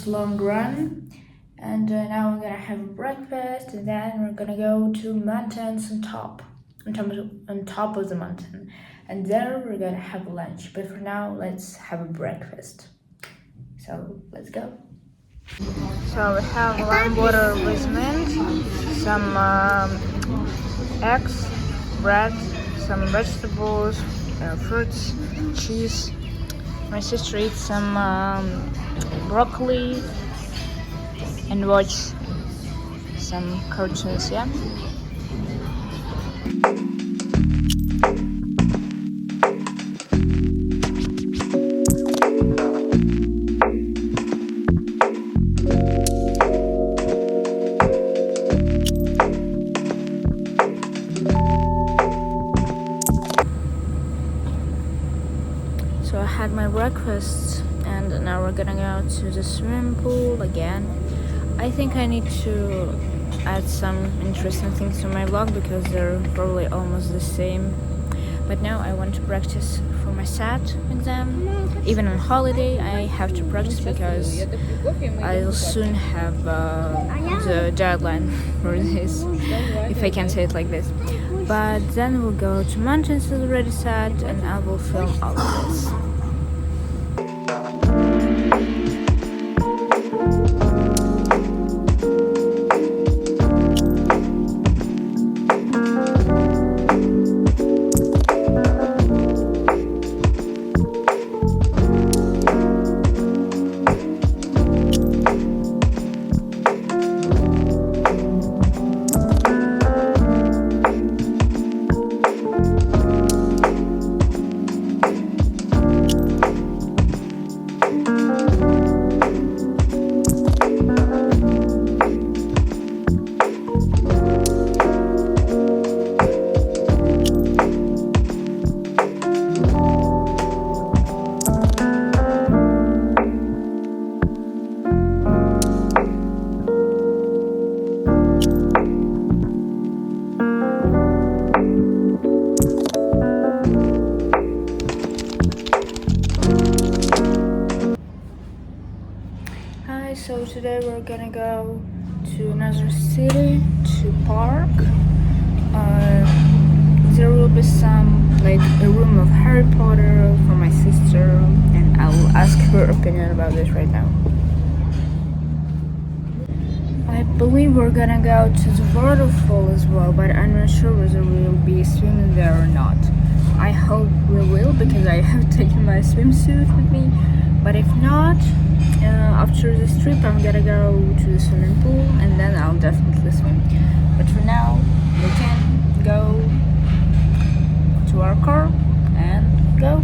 long run. And now we're gonna have breakfast, and then we're gonna go to mountains on top of the mountain, and there we're gonna have lunch. But for now, let's have a breakfast. So let's go. So we have lime water with mint, some eggs, bread, some vegetables, fruits, cheese. My sister eats some broccoli and watch some cartoons, yeah? So I had my breakfast and now we're gonna go to the swimming pool again. I think I need to add some interesting things to my vlog because they're probably almost the same. But now I want to practice for my SAT exam. Even on holiday I have to practice because I'll soon have the deadline for this, if I can say it like this. But then we'll go to mountains as already said, and I will film all of this. So today we're gonna go to another city to park. There will be some, like a room of Harry Potter for my sister, and I will ask her opinion about this right now. I believe we're gonna go to the waterfall as well, but I'm not sure whether we will be swimming there or not. I hope we will because I have taken my swimsuit with me, but if not, after this trip I'm gonna go to the swimming pool and then I'll definitely swim. But for now we can go to our car and go.